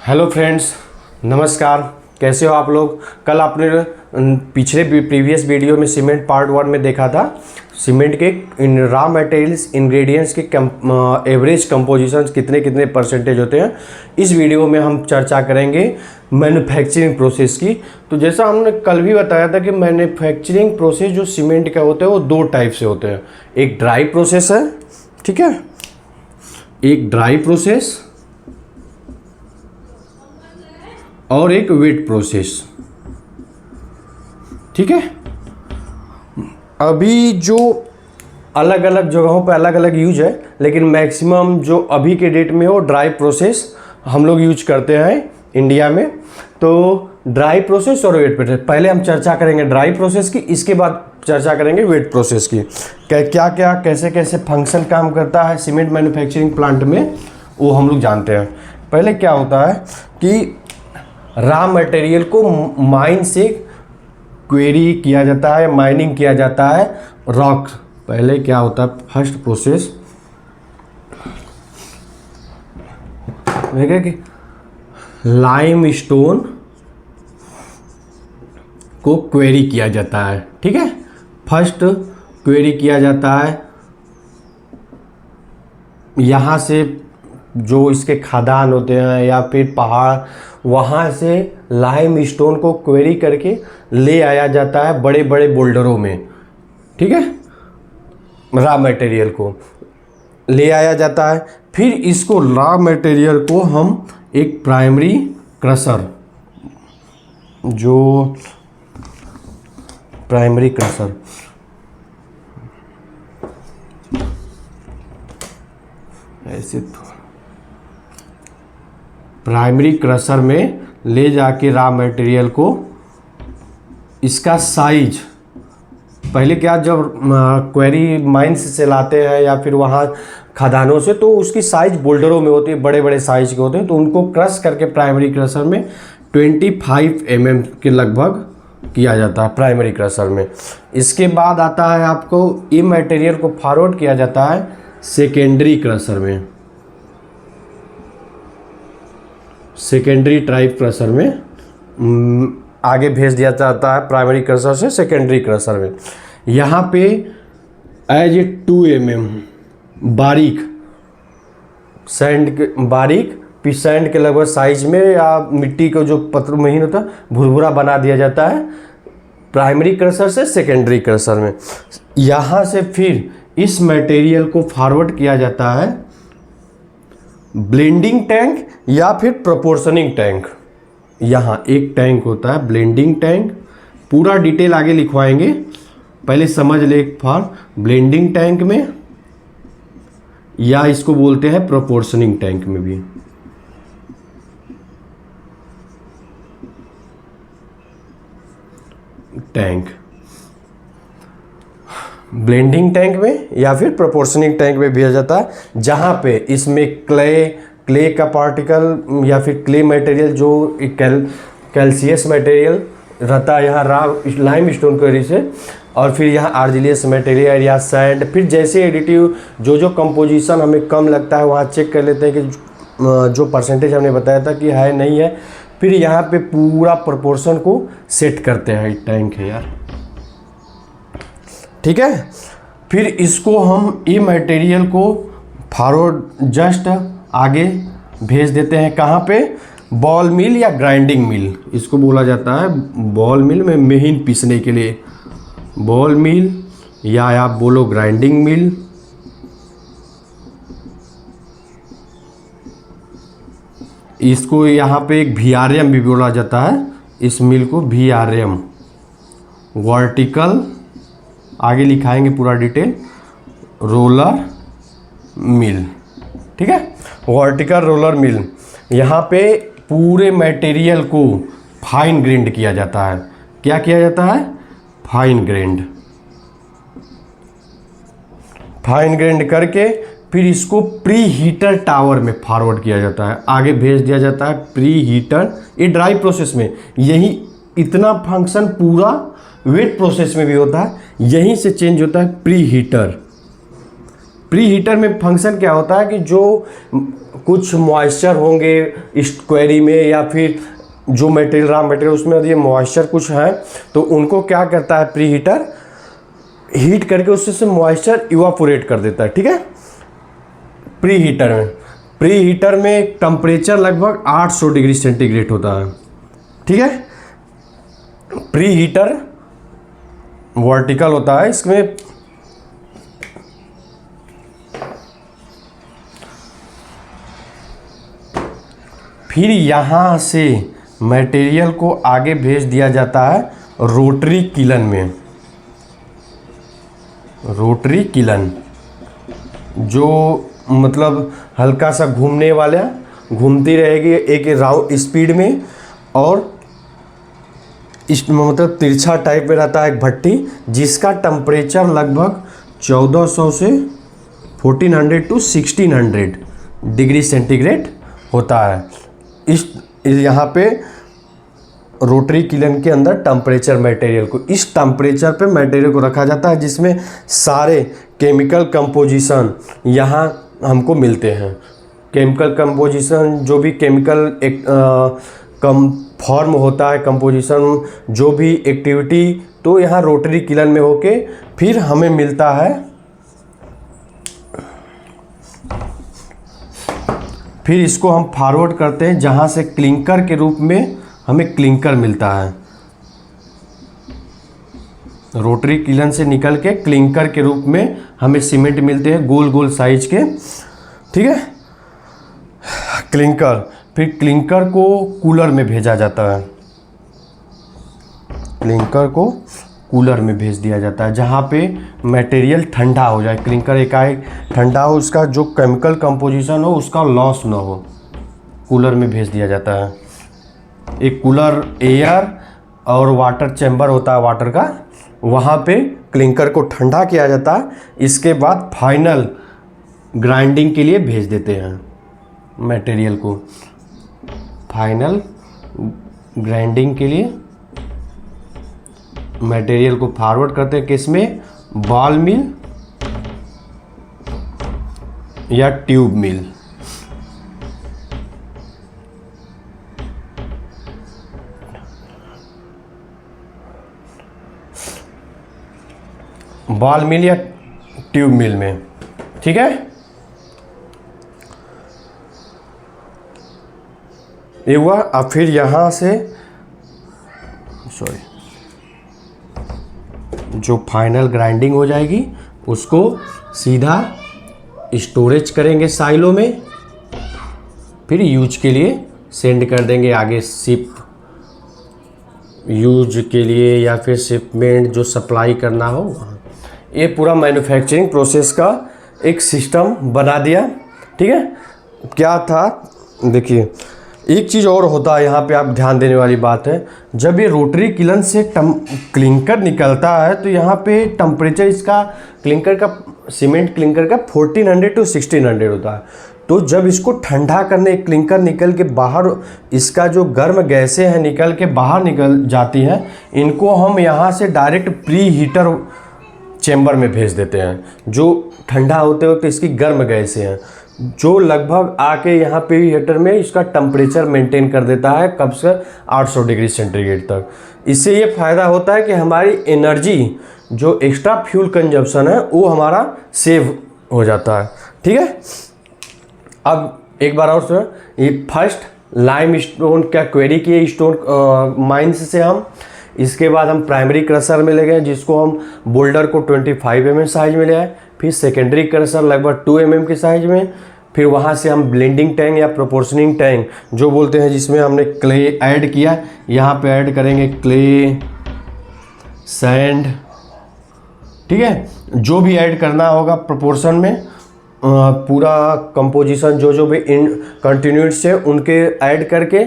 Hello friends, नमस्कार। कैसे हो आप लोग। कल आपने पिछले प्रीवियस वीडियो में सीमेंट पार्ट 1 में देखा था सीमेंट के रॉ मटेरियल्स इंग्रेडिएंट्स के एवरेज कंपोजिशंस कितने कितने परसेंटेज होते हैं। इस वीडियो में हम चर्चा करेंगे मैन्युफैक्चरिंग प्रोसेस की। तो जैसा हमने कल भी बताया था कि मैन्युफैक्चरिंग प्रोसेस जो सीमेंट का होता है वो दो टाइप से होते हैं। एक ड्राई प्रोसेस है, ठीक है, एक ड्राई प्रोसेस और एक वेट प्रोसेस, ठीक है। अभी जो अलग अलग जगहों पर अलग अलग यूज है, लेकिन मैक्सिमम जो अभी के डेट में हो ड्राई प्रोसेस हम लोग यूज करते हैं इंडिया में। तो ड्राई प्रोसेस और वेट प्रोसेस पहले हम चर्चा करेंगे ड्राई प्रोसेस की, इसके बाद चर्चा करेंगे वेट प्रोसेस की। क्या क्या कैसे कैसे फंक्शन काम करता है सीमेंट मैन्युफैक्चरिंग प्लांट में, वो हम लोग जानते हैं। पहले क्या होता है कि रॉ मटेरियल को माइन से क्वेरी किया जाता है, माइनिंग किया जाता है रॉक। पहले क्या होता है, फर्स्ट प्रोसेस देखिए कि लाइम स्टोन को क्वेरी किया जाता है, ठीक है। फर्स्ट क्वेरी किया जाता है, यहाँ से जो इसके खदान होते हैं या फिर पहाड़, वहाँ से लाइम स्टोन को क्वेरी करके ले आया जाता है बड़े बड़े बोल्डरों में, ठीक है। रॉ मटेरियल को ले आया जाता है, फिर इसको रॉ मटेरियल को हम एक प्राइमरी क्रशर, जो प्राइमरी क्रशर ऐसे प्राइमरी क्रशर में ले जाके रॉ मटेरियल को इसका साइज, पहले क्या जब क्वेरी माइंस से लाते हैं या फिर वहाँ खदानों से, तो उसकी साइज बोल्डरों में होती है, बड़े बड़े साइज के होते हैं। तो उनको क्रश करके प्राइमरी क्रशर में 25 mm के लगभग किया जाता है प्राइमरी क्रशर में। इसके बाद आता है आपको ये मटेरियल को फॉरवर्ड किया जाता है सेकेंडरी क्रशर में, सेकेंडरी टाइप क्रशर में आगे भेज दिया जाता है प्राइमरी क्रशर से सेकेंडरी क्रशर में। यहाँ पे एज ए 2 mm बारीक सैंड के, बारीक पिच सैंड के लगभग साइज में या मिट्टी को जो पत्थर महीन होता है भुरभुरा बना दिया जाता है प्राइमरी क्रशर से सेकेंडरी क्रशर में। यहाँ से फिर इस मटेरियल को फॉरवर्ड किया जाता है ब्लेंडिंग टैंक या फिर प्रोपोर्शनिंग टैंक। यहाँ एक टैंक होता है ब्लेंडिंग टैंक, पूरा डिटेल आगे लिखवाएंगे, पहले समझ ले। फॉर ब्लेंडिंग टैंक में या इसको बोलते हैं प्रोपोर्शनिंग टैंक में भी। टैंक ब्लेंडिंग टैंक में या फिर प्रोपोर्शनिंग टैंक में भेजा जाता है, जहाँ पे इसमें क्ले का पार्टिकल या फिर क्ले मटेरियल जो कैल्सियस मटेरियल रहता है यहाँ लाइम स्टोन क्वेरी से, और फिर यहाँ आर्जिलियस मटेरियल या सैंड, फिर जैसे एडिटिव जो कंपोजिशन हमें कम लगता है वहाँ चेक कर लेते हैं कि जो परसेंटेज हमने बताया था कि है नहीं है, फिर यहाँ पे पूरा प्रोपोर्शन को सेट करते हैं। टैंक है यार, ठीक है। फिर इसको हम ये मटेरियल को फॉरवर्ड जस्ट आगे भेज देते हैं, कहाँ पे, बॉल मिल या ग्राइंडिंग मिल, इसको बोला जाता है बॉल मिल में महीन पीसने के लिए, बॉल मिल या आप बोलो ग्राइंडिंग मिल। इसको यहाँ पे एक VRM भी बोला जाता है, इस मिल को VRM वर्टिकल, आगे लिखाएंगे पूरा डिटेल, रोलर मिल, ठीक है, वर्टिकल रोलर मिल। यहाँ पे पूरे मटेरियल को फाइन ग्राइंड किया जाता है। क्या किया जाता है, फाइन ग्राइंड, फाइन ग्राइंड करके फिर इसको प्री हीटर टावर में फॉरवर्ड किया जाता है, आगे भेज दिया जाता है प्री हीटर। ये ड्राई प्रोसेस में यही इतना फंक्शन पूरा वेट प्रोसेस में भी होता है, यहीं से चेंज होता है प्री हीटर। प्री हीटर में फंक्शन क्या होता है कि जो कुछ मॉइस्चर होंगे इस क्वेरी में, या फिर जो मटेरियल रॉ मटेरियल उसमें यदि मॉइस्चर कुछ है तो उनको क्या करता है प्री हीटर, हीट करके उससे से मॉइस्चर इवापोरेट कर देता है। ठीक है, प्री हीटर में टेम्परेचर लगभग 800 डिग्री सेंटीग्रेड होता है। ठीक है, प्री हीटर वर्टिकल होता है, इसमें फिर यहाँ से मटेरियल को आगे भेज दिया जाता है रोटरी किलन में। रोटरी किलन जो मतलब हल्का सा घूमने वाला, घूमती रहेगी एक राउंड स्पीड में, और इस मतलब तिरछा टाइप में रहता है एक भट्टी, जिसका टेम्परेचर लगभग 1400 से 1400 टू 1600 डिग्री सेंटीग्रेड होता है। इस यहाँ पे रोटरी किलन के अंदर टेम्परेचर मटेरियल को, इस टेम्परेचर पे मटेरियल को रखा जाता है, जिसमें सारे केमिकल कंपोजिशन यहाँ हमको मिलते हैं। केमिकल कंपोजिशन, जो भी केमिकल एक कम फॉर्म होता है, कंपोजिशन, जो भी एक्टिविटी, तो यहाँ रोटरी किलन में होके फिर हमें मिलता है। फिर इसको हम फॉरवर्ड करते हैं, जहाँ से क्लिंकर के रूप में हमें क्लिंकर मिलता है। रोटरी किलन से निकल के क्लिंकर के रूप में हमें सीमेंट मिलते हैं गोल गोल साइज के। ठीक है, क्लिंकर, फिर क्लिंकर को कूलर में भेजा जाता है। क्लिंकर को कूलर में भेज दिया जाता है, जहाँ पे मटेरियल ठंडा हो जाए, क्लिंकर एकाएक ठंडा हो, उसका जो केमिकल कंपोजिशन हो उसका लॉस ना हो, कूलर में भेज दिया जाता है। एक कूलर एयर और वाटर चैम्बर होता है वाटर का, वहाँ पे क्लिंकर को ठंडा किया जाता है। इसके बाद फाइनल ग्राइंडिंग के लिए भेज देते हैं मटेरियल को, फाइनल ग्राइंडिंग के लिए मटेरियल को फॉरवर्ड करते हैं किसमें, बॉल मिल या ट्यूब मिल। बॉल मिल या ट्यूब मिल में। ठीक है, ये हुआ। अब फिर यहाँ से जो फाइनल ग्राइंडिंग हो जाएगी उसको सीधा स्टोरेज करेंगे साइलो में, फिर यूज के लिए सेंड कर देंगे आगे, शिप यूज के लिए या फिर शिपमेंट जो सप्लाई करना हो। ये पूरा मैन्युफैक्चरिंग प्रोसेस का एक सिस्टम बना दिया। ठीक है, क्या था देखिए, एक चीज़ और होता है यहाँ पे, आप ध्यान देने वाली बात है, जब ये रोटरी किलन से क्लिंकर निकलता है तो यहाँ पे टेम्परेचर इसका क्लिंकर का, सीमेंट क्लिंकर का 1400 टू 1600 होता है। तो जब इसको ठंडा करने, क्लिंकर निकल के बाहर, इसका जो गर्म गैसें हैं निकल के बाहर निकल जाती हैं, इनको हम यहाँ से डायरेक्ट प्री हीटर चैम्बर में भेज देते हैं, जो ठंडा होते वक्त इसकी गर्म गैसें हैं, जो लगभग आके यहाँ पे हीटर में इसका टेम्परेचर मेंटेन कर देता है, कब से 800 डिग्री सेंटीग्रेड तक। इससे ये फ़ायदा होता है कि हमारी एनर्जी, जो एक्स्ट्रा फ्यूल कंजप्शन है, वो हमारा सेव हो जाता है। ठीक है, अब एक बार और सुनो, ये फर्स्ट लाइम स्टोन क्या क्वेरी किए स्टोन माइंस से हम, इसके बाद हम प्राइमरी क्रशर में ले गए, जिसको हम बोल्डर को 25 mm साइज में ले आए, फिर सेकेंडरी क्रशर लगभग 2 mm के साइज में, फिर वहाँ से हम ब्लेंडिंग टैंक या प्रोपोर्शनिंग टैंक जो बोलते हैं, जिसमें हमने क्ले ऐड किया, यहाँ पे ऐड करेंगे क्ले, सैंड। ठीक है, जो भी ऐड करना होगा प्रोपोर्शन में, पूरा कंपोजिशन जो भी इन कंटिन्यूट्स है उनके ऐड करके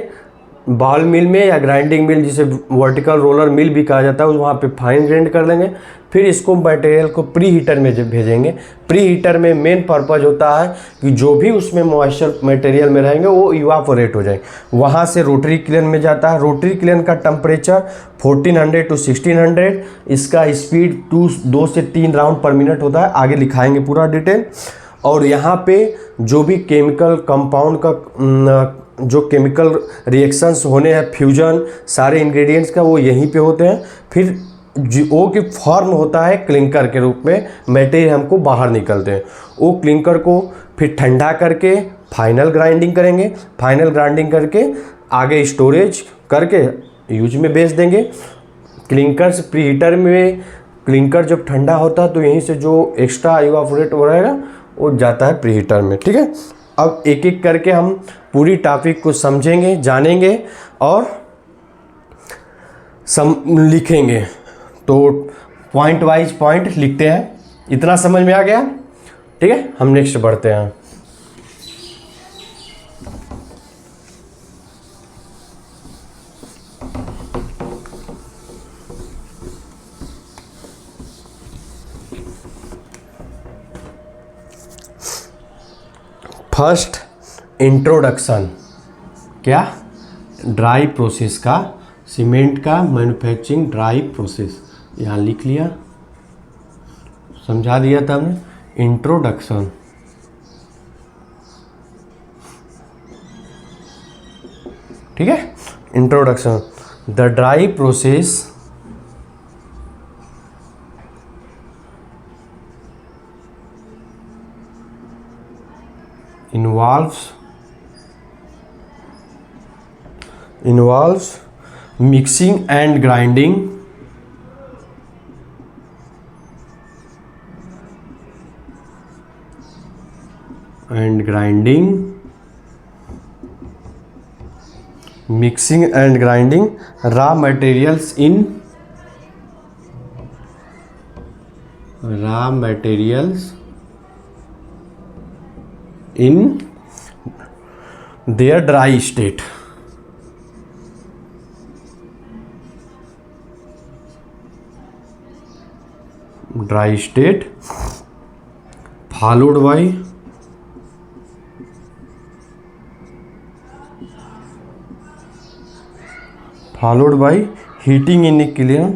बॉल मिल में या ग्राइंडिंग मिल, जिसे वर्टिकल रोलर मिल भी कहा जाता है, वहाँ पे फाइन ग्राइंड कर लेंगे। फिर इसको मटेरियल को प्री हीटर में जब भेजेंगे, प्री हीटर में मेन पर्पज़ होता है कि जो भी उसमें मॉइस्चर मटेरियल में रहेंगे वो इवापोरेट हो जाए, वहाँ से रोटरी किलन में जाता है। रोटरी किलन का टेम्परेचर 1400 टू 1600, इसका स्पीड 2 से 3 राउंड पर मिनट होता है, आगे लिखाएंगे पूरा डिटेल। और यहाँ पे जो भी केमिकल कंपाउंड का जो केमिकल रिएक्शंस होने हैं, फ्यूजन सारे इंग्रेडिएंट्स का, वो यहीं पे होते हैं। फिर वो की फॉर्म होता है क्लिंकर के रूप में, मटेरियल हमको बाहर निकलते हैं। वो क्लिंकर को फिर ठंडा करके फाइनल ग्राइंडिंग करेंगे, फाइनल ग्राइंडिंग करके आगे स्टोरेज करके यूज में बेच देंगे। क्लिंकर से प्रीहीटर में, क्लिंकर जब ठंडा होता है तो यहीं से जो एक्स्ट्रा इवापोरेट हो रहेगा वो जाता है प्रीहीटर में, ठीक है। अब एक एक करके हम पूरी टॉपिक को समझेंगे, जानेंगे और लिखेंगे। तो पॉइंट वाइज पॉइंट लिखते हैं। इतना समझ में आ गया, ठीक है। हम नेक्स्ट बढ़ते हैं। फर्स्ट इंट्रोडक्शन, क्या? ड्राई प्रोसेस का, सीमेंट का मैन्युफैक्चरिंग ड्राई प्रोसेस, यहाँ लिख लिया, समझा दिया था हमने। इंट्रोडक्शन, ठीक है। Introduction, the dry process involves mixing and grinding mixing and grinding raw materials in their dry state, followed by heating in a kiln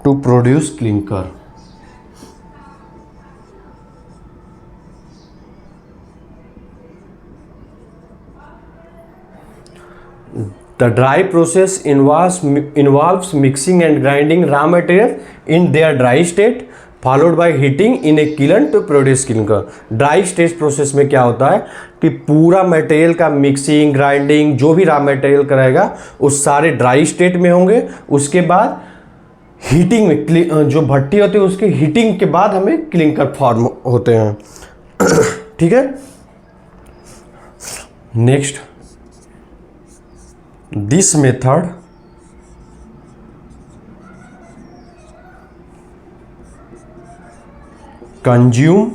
to produce clinker. The dry process involves mixing and grinding raw material in their dry state, followed by heating in a kiln to produce clinker. Dry stage process में क्या होता है कि पूरा material का mixing, grinding, जो भी raw material करेगा वो सारे ड्राई स्टेट में होंगे। उसके बाद हीटिंग में, जो भट्टी होती है उसकी हीटिंग के बाद हमें क्लिंकर फॉर्म होते हैं, ठीक है। Next, this method consume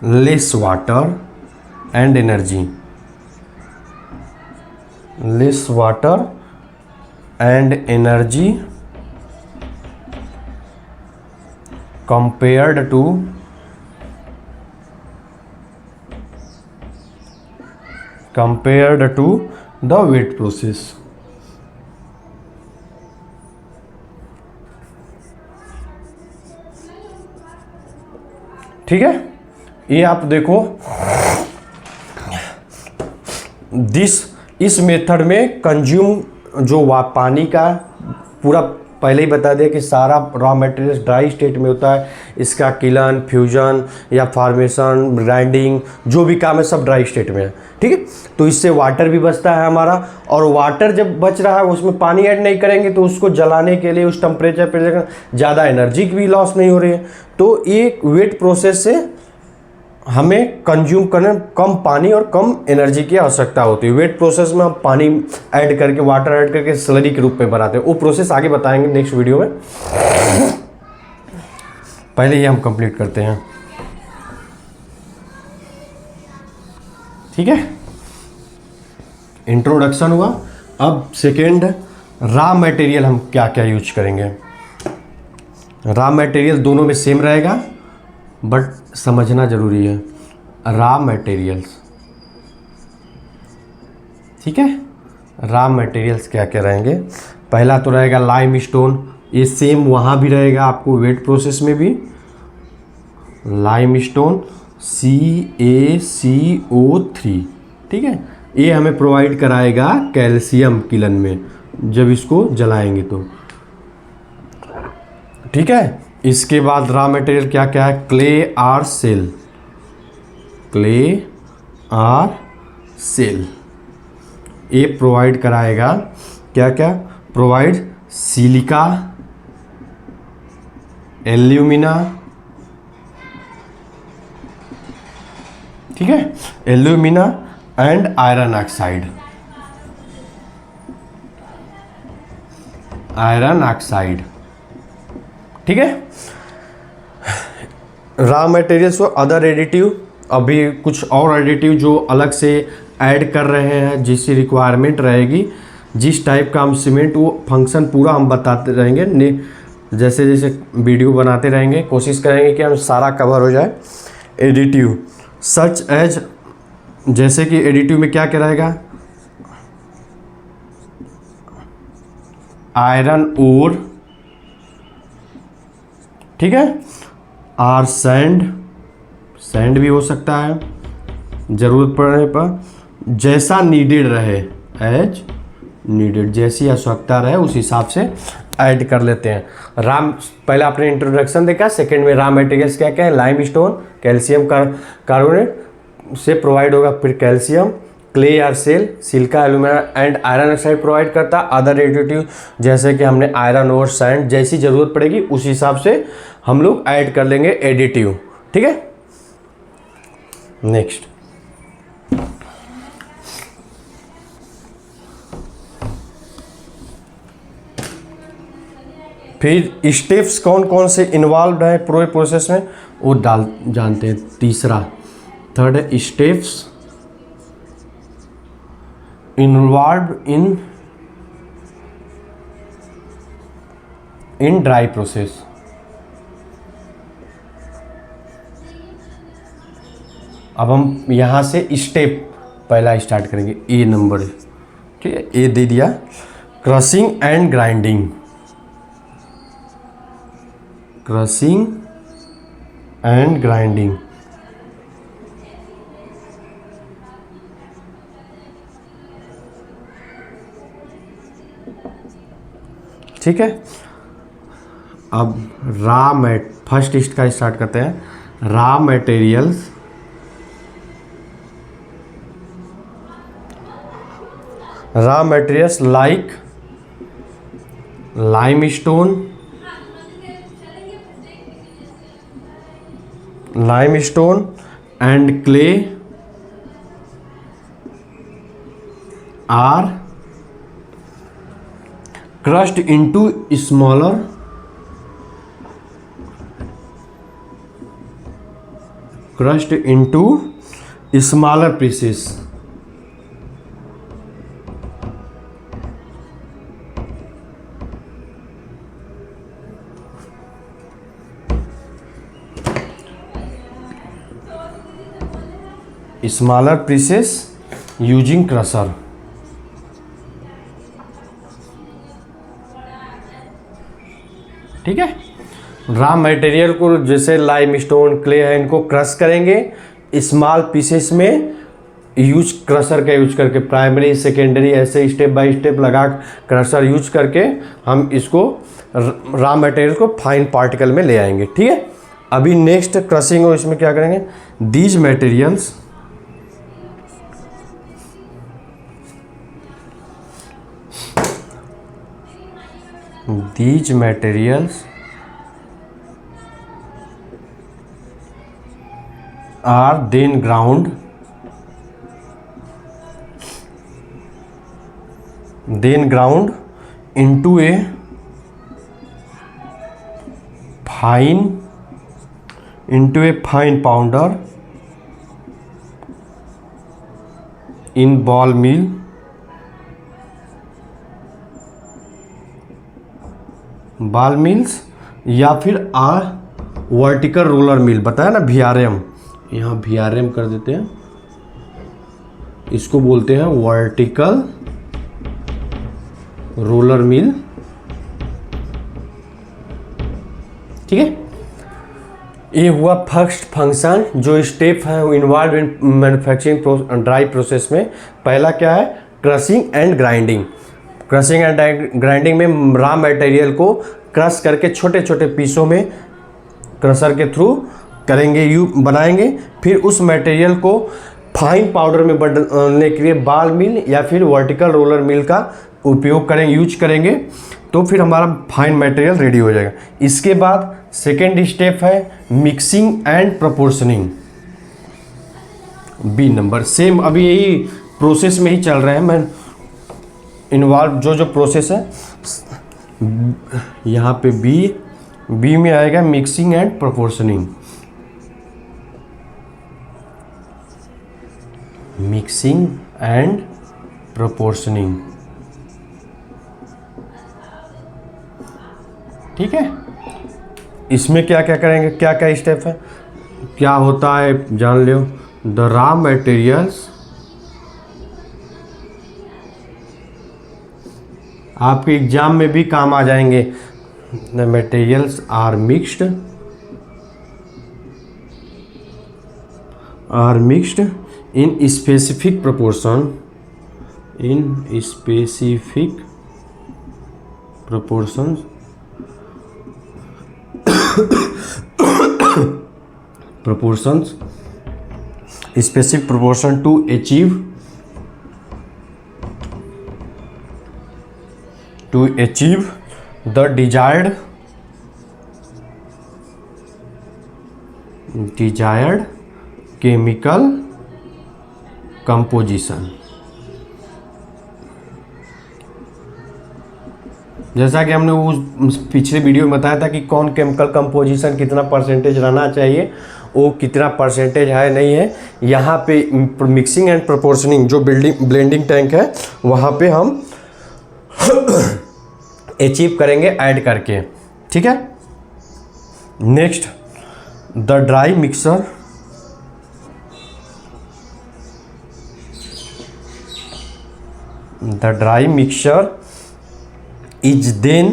less water and energy, compared to the wet process. ठीक है, ये आप देखो, इस मेथड में कंज्यूम जो पानी का पूरा पहले ही बता दिया कि सारा रॉ मटेरियल ड्राई स्टेट में होता है। इसका किलन, फ्यूजन या फॉर्मेशन, ग्राइंडिंग, जो भी काम है सब ड्राई स्टेट में है, ठीक है। तो इससे वाटर भी बचता है हमारा, और वाटर जब बच रहा है उसमें पानी ऐड नहीं करेंगे तो उसको जलाने के लिए उस टेम्परेचर पर ज़्यादा एनर्जी की भी लॉस नहीं हो रही है। तो ये वेट प्रोसेस से हमें कंज्यूम करने कम पानी और कम एनर्जी की आवश्यकता होती है। वेट प्रोसेस में हम पानी ऐड करके, वाटर ऐड करके स्लरी के रूप में बनाते हैं। वो प्रोसेस आगे बताएंगे नेक्स्ट वीडियो में, पहले ये हम कंप्लीट करते हैं, ठीक है। इंट्रोडक्शन हुआ। अब सेकेंड, रॉ मटेरियल हम क्या क्या यूज करेंगे। रॉ मटेरियल दोनों में सेम रहेगा बट समझना जरूरी है। रॉ मटेरियल्स ठीक है। रॉ मटेरियल्स क्या क्या रहेंगे, पहला तो रहेगा लाइम स्टोन, ये सेम वहाँ भी रहेगा आपको वेट प्रोसेस में भी, लाइम स्टोन CaCO3, ठीक है। ये हमें प्रोवाइड कराएगा कैल्शियम किलन में जब इसको जलाएंगे तो, ठीक है। इसके बाद रॉ मटेरियल क्या क्या है, clay or shale, clay or shale ये प्रोवाइड कराएगा क्या क्या, प्रोवाइड सिलिका, एल्यूमिना, ठीक है, alumina and iron oxide, iron oxide, ठीक है। रॉ मटेरियल्स को अदर एडिटिव, अभी कुछ और एडिटिव जो अलग से ऐड कर रहे हैं, जिसकी रिक्वायरमेंट रहेगी, जिस टाइप का हम सीमेंट, वो फंक्शन पूरा हम बताते रहेंगे, जैसे जैसे वीडियो बनाते रहेंगे, कोशिश करेंगे कि हम सारा कवर हो जाए। एडिटिव सच एज, जैसे कि एडिटिव में क्या क्या रहेगा, आयरन ओर, ठीक है, आर सैंड, सैंड भी हो सकता है ज़रूरत पड़ने पर, जैसा नीडेड रहे, एज नीडेड, जैसी आवश्यकता रहे उस हिसाब से ऐड कर लेते हैं। राम पहले आपने इंट्रोडक्शन देखा, सेकंड में रॉ मटेरियल्स क्या क्या है, लाइम स्टोन, कैल्शियम कार्बोनेट से प्रोवाइड होगा, फिर calcium, clay or shale, silica, alumina and iron oxide provide करता। अदर एडिटिव जैसे कि हमने आयरन और सैंड, जैसी ज़रूरत पड़ेगी उस हिसाब से हम लोग ऐड कर लेंगे एडिटिव, ठीक है। नेक्स्ट, फिर स्टेप्स कौन कौन से इन्वॉल्व है पूरे प्रोसेस में वो जानते हैं। तीसरा, थर्ड है steps involve in dry process. अब हम यहाँ से स्टेप पहला स्टार्ट करेंगे, ए नंबर, ठीक है, ए दे दिया, crushing and grinding, crushing and grinding, ठीक है। अब फर्स्ट लिस्ट का स्टार्ट करते हैं। Raw materials, raw materials like limestone and clay are crushed into smaller pieces. Smaller pieces using crusher, ठीक है। रॉ मटेरियल को जैसे लाइमस्टोन, क्ले है, इनको क्रश करेंगे स्मॉल पीसेस में, क्रशर का यूज करके, प्राइमरी सेकेंडरी ऐसे स्टेप बाय स्टेप लगा क्रशर यूज करके हम इसको रॉ मटेरियल को फाइन पार्टिकल में ले आएंगे, ठीक है। अभी नेक्स्ट क्रशिंग हो, इसमें क्या करेंगे, these materials are then ground into a fine powder in ball mill, ball mills या फिर वर्टिकल रोलर मिल, बताया ना VRM, यहाँ VRM कर देते हैं, इसको बोलते हैं वर्टिकल रोलर मिल। ठीक है, ये हुआ फर्स्ट फंक्शन। जो स्टेप है involve in manufacturing dry process में, पहला क्या है, crushing and grinding. Crushing and grinding में रॉ मटेरियल को क्रश करके छोटे छोटे पीसों में क्रशर के थ्रू करेंगे, बनाएंगे। फिर उस मटेरियल को फाइन पाउडर में बदलने के लिए बॉल मिल या फिर वर्टिकल रोलर मिल का उपयोग करेंगे, यूज करेंगे, तो फिर हमारा फाइन मटेरियल रेडी हो जाएगा। इसके बाद सेकेंड स्टेप है mixing and proportioning, B number. Same अभी यही प्रोसेस में ही चल रहे हैं, मैं इन्वॉल्व जो प्रोसेस है यहाँ पे बी में आएगा मिक्सिंग एंड प्रोपोर्शनिंग। मिक्सिंग एंड प्रोपोर्शनिंग, ठीक है। इसमें क्या क्या करेंगे, क्या क्या स्टेप है, क्या होता है जान लो। द रॉ मटेरियल्स, आपके एग्जाम में भी काम आ जाएंगे। The materials are mixed in specific proportion, specific proportion to achieve the desired chemical composition। जैसा कि हमने उस पिछले वीडियो में बताया था कि कौन केमिकल कंपोजिशन कितना परसेंटेज रहना चाहिए, वो कितना परसेंटेज है नहीं है। यहाँ पे मिक्सिंग एंड प्रोपोर्शनिंग जो ब्लेंडिंग टैंक है वहाँ पे हम अचीव करेंगे ऐड करके, ठीक है। Next the dry mixer, is then,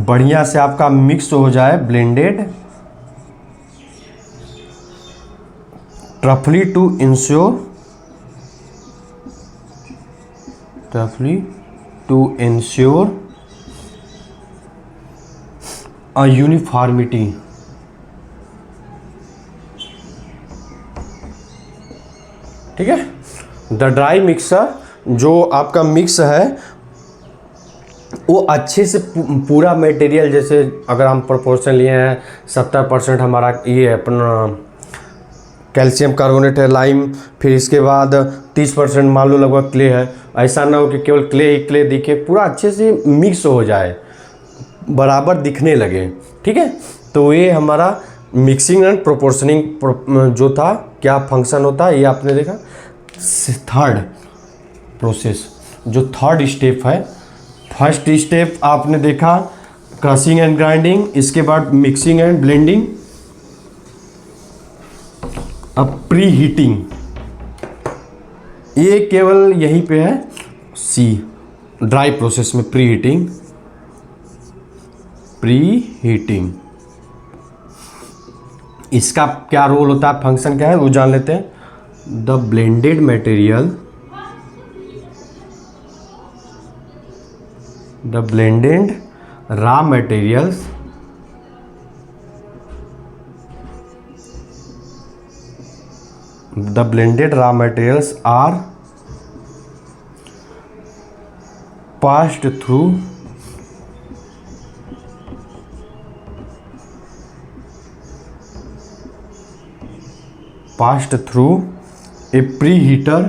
बढ़िया से आपका मिक्स हो जाए, blended thoroughly to ensure a uniformity. ठीक है, द ड्राई मिक्सर जो आपका मिक्स है वो अच्छे से पूरा मटेरियल, जैसे अगर हम प्रोपोर्शन लिए हैं 70% हमारा ये अपना कैल्शियम कार्बोनेट है, लाइम, फिर इसके बाद 30% मान लो लगभग क्ले है। ऐसा ना हो कि केवल क्ले ही क्ले दिखे, पूरा अच्छे से मिक्स हो जाए, बराबर दिखने लगे, ठीक है। तो ये हमारा मिक्सिंग एंड प्रोपोर्शनिंग जो था, क्या फंक्शन होता है ये आपने देखा। थर्ड प्रोसेस जो थर्ड स्टेप है, फर्स्ट स्टेप आपने देखा क्रशिंग एंड ग्राइंडिंग, इसके बाद मिक्सिंग एंड ब्लेंडिंग, अब प्री हीटिंग, ये केवल यहीं पे है सी, ड्राई प्रोसेस में प्री हीटिंग। इसका क्या रोल होता है, फंक्शन क्या है वो जान लेते हैं। The blended material, the blended raw materials are passed through a preheater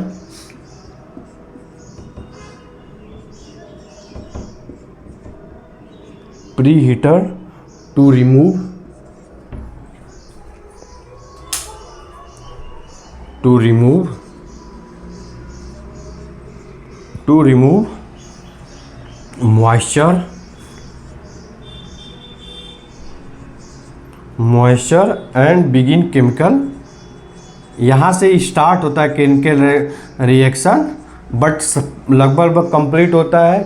to remove moisture and begin chemical यहाँ से स्टार्ट होता है केमिकल रिएक्शन, बट लगभग कंप्लीट होता है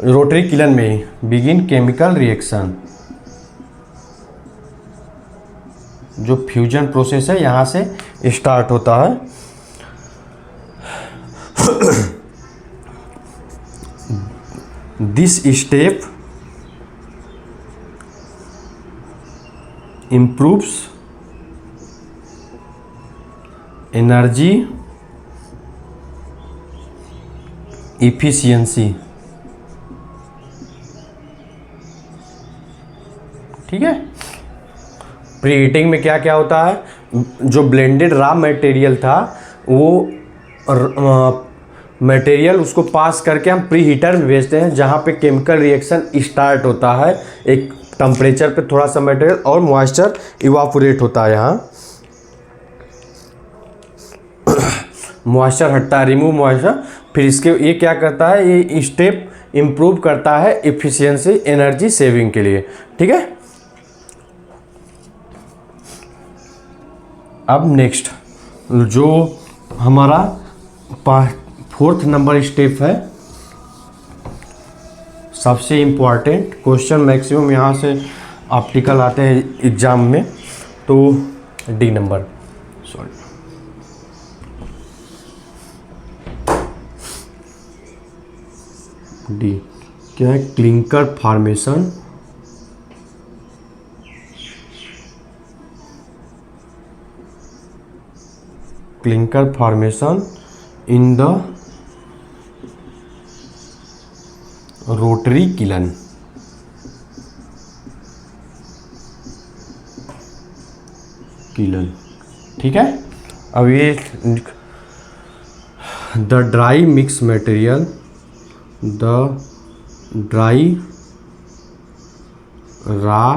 रोटरी किलन में ही। बिगिन केमिकल रिएक्शन, जो फ्यूजन प्रोसेस है यहाँ से स्टार्ट होता है। This step improves energy efficiency. ठीक है, प्री हीटिंग में क्या क्या होता है, जो ब्लेंडेड रॉ मटेरियल था वो मटेरियल उसको पास करके हम प्री हीटर में भेजते हैं, जहाँ पे केमिकल रिएक्शन स्टार्ट होता है। एक टेम्परेचर पे थोड़ा सा मटेरियल और मॉइस्चर इवापोरेट होता है, यहाँ मॉइस्चर हटता है, रिमूव मॉइस्चर। फिर इसके ये क्या करता है, ये स्टेप इम्प्रूव करता है इफिशियंसी, एनर्जी सेविंग के लिए। ठीक है, अब नेक्स्ट जो हमारा 4th नंबर स्टेप है, सबसे इम्पॉर्टेंट क्वेश्चन, मैक्सिमम यहाँ से ऑप्टिकल आते हैं एग्जाम में, तो डी नंबर, सॉरी डी क्या है, clinker formation. Clinker formation in the rotary kiln. ठीक है, अब ये the dry mix material, the dry raw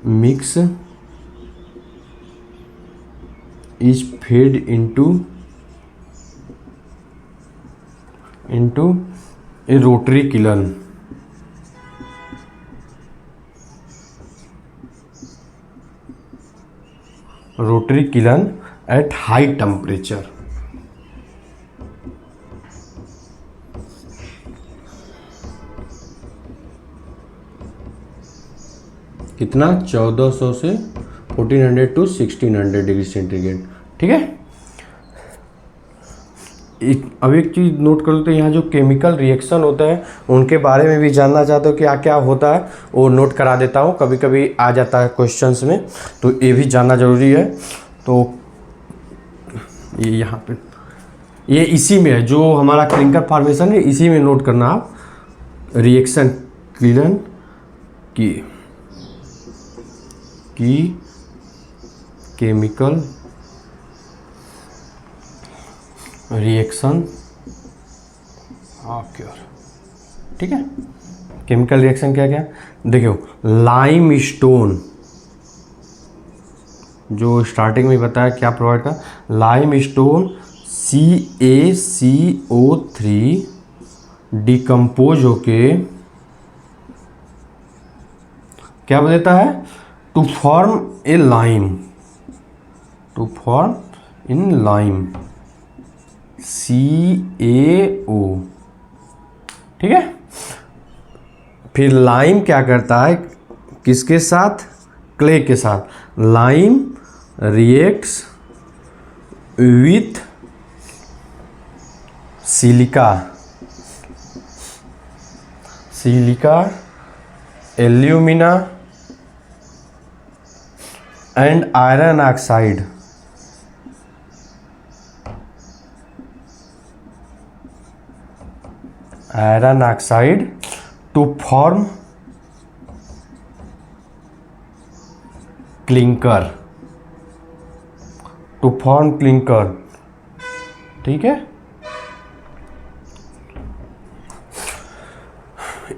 mix is fed into a rotary kiln. Rotary kiln at high temperature. कितना, 1400 से 1400 to 1600 degree centigrade. ठीक है, अब एक चीज़ नोट कर लेते हैं, यहाँ जो केमिकल रिएक्शन होता है उनके बारे में भी जानना चाहते हो क्या क्या होता है, वो नोट करा देता हूँ, कभी कभी आ जाता है क्वेश्चंस में, तो ये भी जानना ज़रूरी है। तो ये यहाँ पे ये इसी में है, जो हमारा क्लिंकर फॉर्मेशन है इसी में नोट करना आप, रिएक्शन किलन की केमिकल रिएक्शन ऑक्योर। ठीक है, केमिकल रिएक्शन क्या क्या, देखो लाइम स्टोन, जो स्टार्टिंग में बताया क्या प्रोवाइड कर, लाइम स्टोन CaCO3 डिकम्पोज होके क्या देता है, to form a lime, to form in lime CaO। ठीक है, फिर लाइम क्या करता है, किसके साथ, क्ले के साथ। Lime reacts with silica, alumina and iron oxide. Iron oxide to form clinker, ठीक है,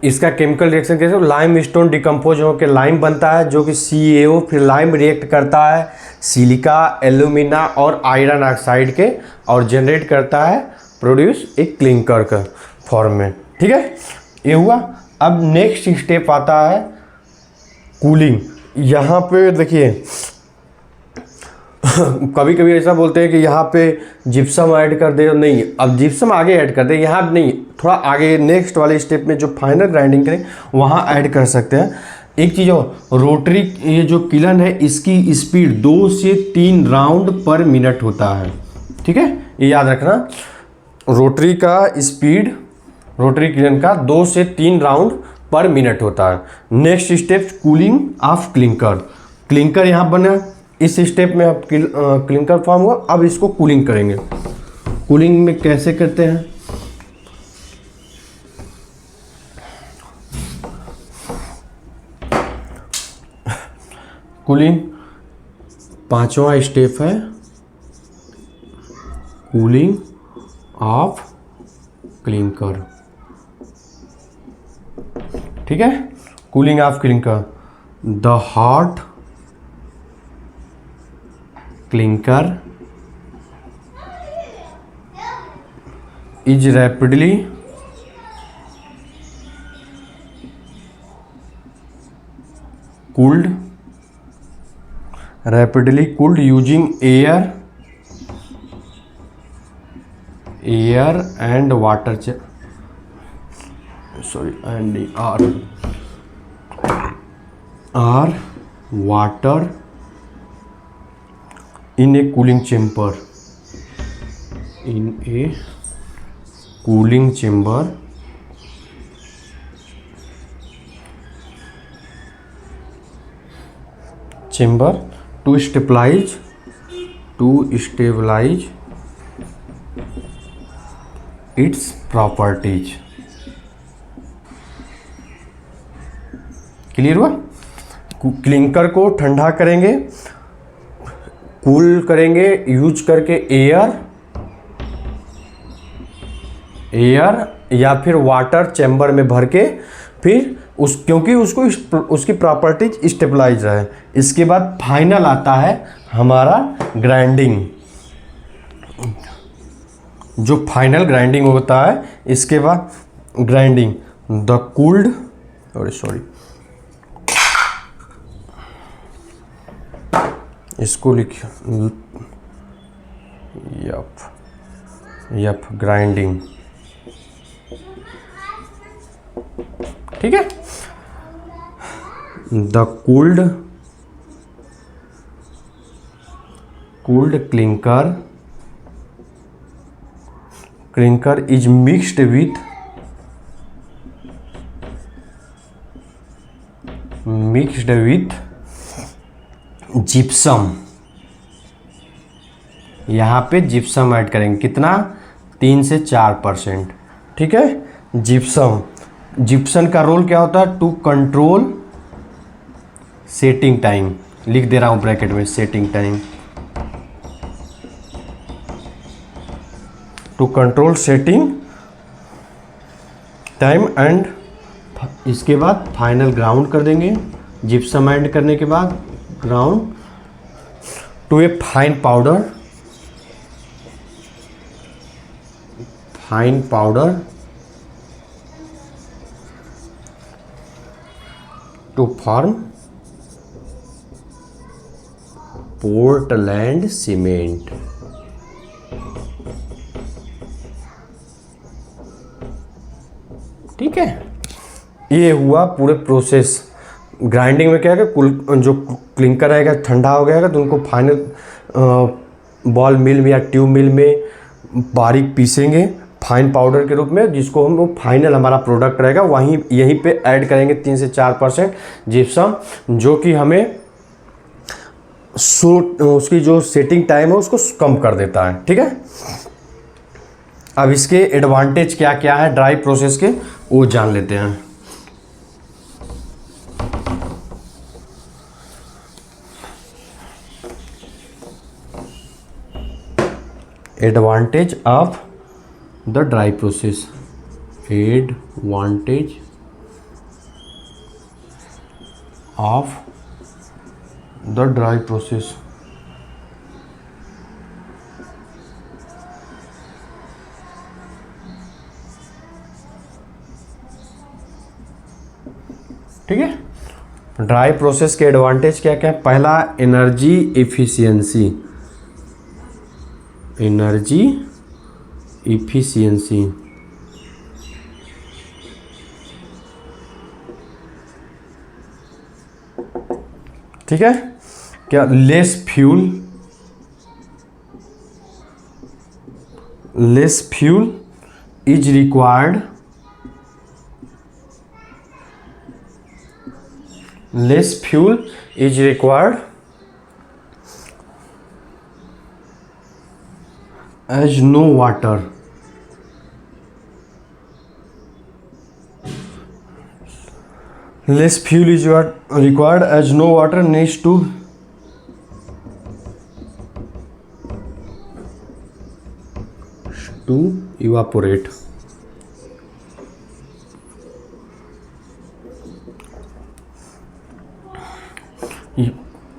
इसका केमिकल रिएक्शन कैसे, लाइम स्टोन डिकम्पोज होकर लाइम बनता है जो कि CaO, फिर लाइम रिएक्ट करता है सिलिका, एल्यूमिना और आयरन ऑक्साइड के, और जनरेट करता है, प्रोड्यूस एक क्लिंकर का फॉर्म में। ठीक है, ये हुआ। अब नेक्स्ट स्टेप आता है कूलिंग। यहाँ पे देखिए कभी कभी ऐसा बोलते हैं कि यहाँ पे जिप्सम ऐड कर दे, नहीं अब जिप्सम आगे ऐड कर दे, यहाँ नहीं, थोड़ा आगे नेक्स्ट वाले स्टेप में जो फाइनल ग्राइंडिंग करें वहाँ ऐड कर सकते हैं। एक चीज़ और, रोटरी ये जो किलन है इसकी स्पीड 2 से 3 राउंड पर मिनट होता है, ठीक है, ये याद रखना। रोटरी का स्पीड, रोटरी किलन का 2 से 3 राउंड पर मिनट होता है। Next step cooling of clinker. Clinker यहाँ बना, इस स्टेप में अब क्लिंकर फॉर्म हुआ, अब इसको कूलिंग करेंगे। कूलिंग में कैसे करते हैं, कूलिंग 5वां स्टेप है कूलिंग ऑफ क्लिंकर, ठीक है। Cooling of clinker, the hot clinker is rapidly cooled using air and water water in a cooling chamber, to stabilize its properties। Clear हुआ। क्लिंकर को ठंडा करेंगे, कूल करेंगे यूज करके एयर या फिर वाटर चैम्बर में भर के, फिर क्योंकि उसकी प्रॉपर्टीज स्टेबलाइज है। इसके बाद फाइनल आता है हमारा ग्राइंडिंग, जो फाइनल ग्राइंडिंग होता है। इसके बाद ग्राइंडिंग द कूल्ड इसको लिखिए, यप ग्राइंडिंग, ठीक है। The cooled clinker is mixed with gypsum. यहाँ पे जिप्सम ऐड करेंगे, कितना, 3 से 4%, ठीक है। जिप्सम का रोल क्या होता है, टू कंट्रोल सेटिंग टाइम, लिख दे रहा हूँ ब्रैकेट में, setting time, to control setting time. And इसके बाद फाइनल ग्राउंड कर देंगे, जिप्सम ऐड करने के बाद ground to a fine powder to form Portland cement. ठीक है, ये हुआ पूरे प्रोसेस। ग्राइंडिंग में क्या है कि जो क्लिंकर रहेगा ठंडा हो गया तो उनको फाइनल बॉल मिल में या ट्यूब मिल में बारीक पीसेंगे फाइन पाउडर के रूप में, जिसको हम फाइनल हमारा प्रोडक्ट रहेगा वहीं यहीं पे ऐड करेंगे 3 से 4% जिप्सम, जो कि हमें उसकी जो सेटिंग टाइम है उसको कम कर देता है। ठीक है, अब इसके एडवांटेज क्या क्या है ड्राई प्रोसेस के वो जान लेते हैं। Advantage of the dry process, advantage of the dry process. ठीक है, ड्राई प्रोसेस के एडवांटेज क्या क्या है। पहला, एनर्जी एफिशिएंसी, एनर्जी इफिशियंसी। ठीक है, क्या less fuel is required, less fuel is required as no water, less fuel is required as no water needs to evaporate।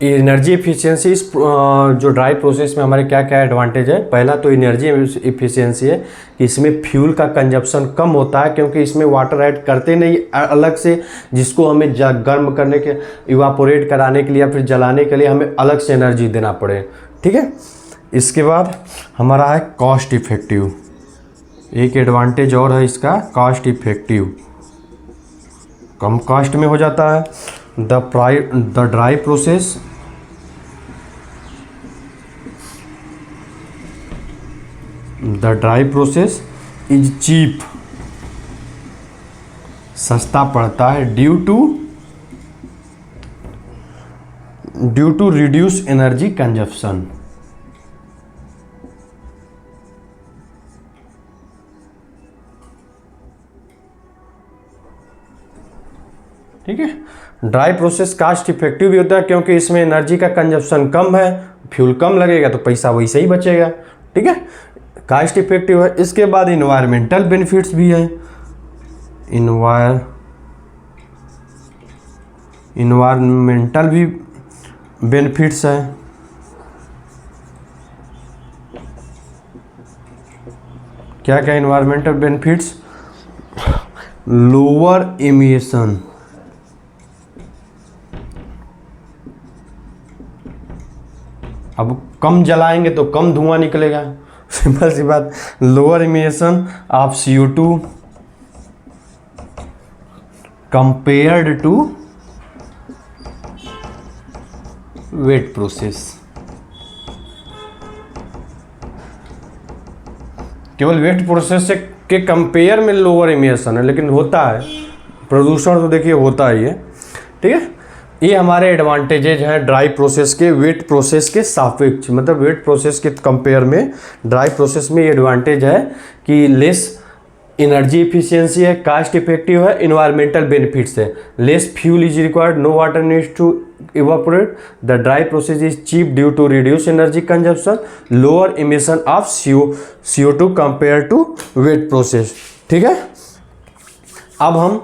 Energy efficiency इस जो ड्राई प्रोसेस में हमारे क्या क्या एडवांटेज है। पहला तो एनर्जी एफिशिएंसी है कि इसमें फ्यूल का कंजप्शन कम होता है, क्योंकि इसमें वाटर ऐड करते नहीं अलग से, जिसको हमें गर्म करने के, इवापोरेट कराने के लिए या फिर जलाने के लिए हमें अलग से एनर्जी देना पड़े। ठीक है, इसके बाद हमारा है कॉस्ट इफेक्टिव। एक एडवांटेज और है इसका, कॉस्ट इफेक्टिव, कम कॉस्ट में हो जाता है। The dry process is cheap, सस्ता पड़ता है due to reduce energy consumption. ठीक है, ड्राई प्रोसेस कास्ट इफेक्टिव भी होता है क्योंकि इसमें एनर्जी का कंजप्शन कम है, फ्यूल कम लगेगा तो पैसा वैसे ही बचेगा। ठीक है, कास्ट इफेक्टिव है। इसके बाद इन्वायरमेंटल बेनिफिट्स भी हैं। इन्वायरमेंटल भी बेनिफिट्स है। क्या क्या इन्वायरमेंटल बेनिफिट्स? लोअर एमिशन, अब कम जलाएंगे तो कम धुआं निकलेगा, सिंपल सी बात। Lower emission of CO2 compared to wet process. केवल वेट प्रोसेस से के कंपेयर में लोअर इमिशन है, लेकिन होता है प्रदूषण तो देखिए होता ही है। ठीक है, ये हमारे एडवांटेजेज हैं ड्राई प्रोसेस के वेट प्रोसेस के सापेक्ष, मतलब वेट प्रोसेस के कंपेयर में ड्राई प्रोसेस में ये एडवांटेज है कि लेस एनर्जी इफिशियंसी है, कास्ट इफेक्टिव है, इन्वायरमेंटल बेनिफिट्स है, less fuel is required, no water needs to evaporate, the dry process is cheap due to reduce energy consumption, lower emission of CO2 compared to wet process। ठीक है, अब हम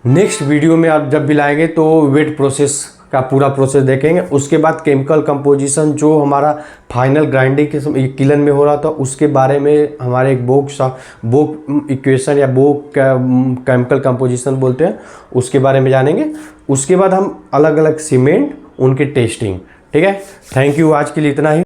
next video में आप जब भी लाएंगे तो वेट प्रोसेस का पूरा प्रोसेस देखेंगे। उसके बाद केमिकल कंपोजिशन जो हमारा फाइनल ग्राइंडिंग के किलन में हो रहा था उसके बारे में हमारे एक बोक इक्वेशन या बोक केमिकल कंपोजिशन बोलते हैं, उसके बारे में जानेंगे। उसके बाद हम अलग अलग सीमेंट, उनकी टेस्टिंग। ठीक है, थैंक यू, आज के लिए इतना ही।